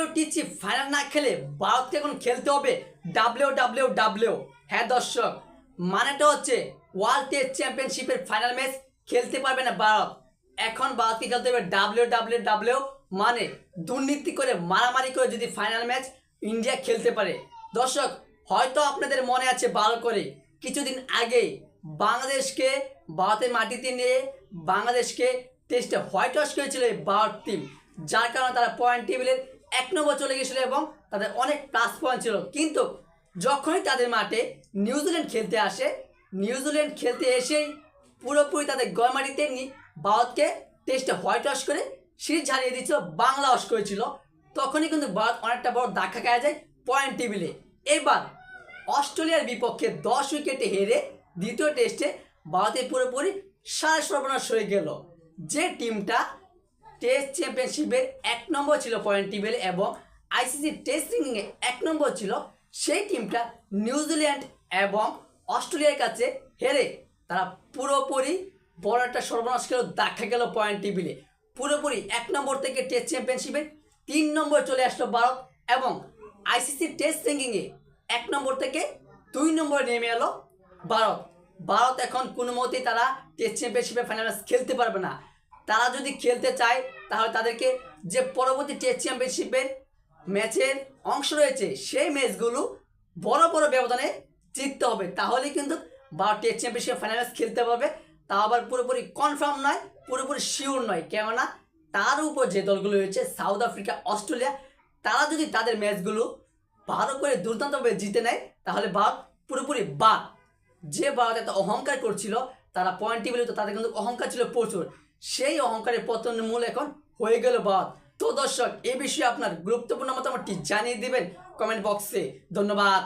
WTC final না খেলে ভারতকে এখন খেলতে হবে WWW। হ্যাঁ দর্শক, মানেটা হচ্ছে ওয়ার্ল্ড টেস্ট চ্যাম্পিয়নশিপের ফাইনাল ম্যাচ খেলতে পারবে না ভারত। এখন ভারতকে খেলতে হবে WWW, মানে দুর্নীতি করে মারামারি করে যদি ফাইনাল ম্যাচ ইন্ডিয়া খেলতে পারে। দর্শক, হয়তো আপনাদের মনে আছে ভালো করে, কিছুদিন আগেই বাংলাদেশকে ভারতের মাটিতে নিয়ে বাংলাদেশকে টেস্টে হোয়াইট ওয়াশ করেছিল এই ভারত টিম, যার কারণে তারা পয়েন্ট টেবিলের 1 নম্বর চলে গেছিল এবং তাদের অনেক প্লাস পয়েন্ট ছিল। কিন্তু যখনই তাদের মাঠে নিউজিল্যান্ড খেলতে আসে, নিউজিল্যান্ড খেলতে এসেই পুরোপুরি তাদের গয়মাটিতে ভারতকে টেস্টে হোয়াইট ওয়াশ করে সিরিজ হারিয়ে দিচ্ছিল, বাংলা ওয়াশ করেছিল। তখনই কিন্তু ভারত অনেকটা বড় ধাক্কা খাওয়া যায় পয়েন্ট টেবিলে। এবার অস্ট্রেলিয়ার বিপক্ষে 10 উইকেটে হেরে দ্বিতীয় টেস্টে ভারতের পুরোপুরি সর্বনাশ হয়ে গেল। যে টিমটা টেস্ট চ্যাম্পিয়নশিপের 1 নম্বর ছিল পয়েন্ট টেবিলে এবং ICC টেস্ট র্যাঙ্কিংয়ে 1 নম্বর ছিল, সেই টিমটা নিউজিল্যান্ড এবং অস্ট্রেলিয়ার কাছে হেরে তারা পুরোপুরি বড় একটা সর্বনাশ খেলো, দেখা গেল পয়েন্ট টেবিলে। পুরোপুরি 1 নম্বর থেকে টেস্ট চ্যাম্পিয়নশিপে 3 নম্বর চলে আসলো ভারত এবং ICC টেস্ট র্যাঙ্কিংয়ে 1 নম্বর থেকে 2 নম্বরে নেমে এলো ভারত। ভারত এখন কোনো মতেই তারা টেস্ট চ্যাম্পিয়নশিপে ফাইনাল ম্যাচ খেলতে পারবে না। তারা যদি খেলতে চায় তাহলে তাদেরকে যে পরবর্তী টেস্ট চ্যাম্পিয়নশিপের ম্যাচের অংশ রয়েছে সেই ম্যাচগুলো বড় বড় ব্যবধানে জিততে হবে, তাহলেই কিন্তু Bharat test championship final match খেলতে পারবে। তা আবার পুরোপুরি কনফার্ম নয়, পুরোপুরি শিওর নয়, কেননা তার উপর যে দলগুলো রয়েছে সাউথ আফ্রিকা, অস্ট্রেলিয়া, তারা যদি তাদের ম্যাচগুলো ভালো করে দুর্দান্তভাবে জিতে নেয় তাহলে ভারত পুরোপুরি বাদ। যে ভারত এত অহংকার করছিল, তারা পয়েন্ট টেবিলে তো তাদের কিন্তু অহংকার ছিল প্রচুর, সেই অহংকারের পতনের মূল এখন হয়ে গেল ভারত। তো দর্শক, এই বিষয়ে আপনার গুরুত্বপূর্ণ মতামতটি জানিয়ে দিবেন কমেন্ট বক্সে। ধন্যবাদ।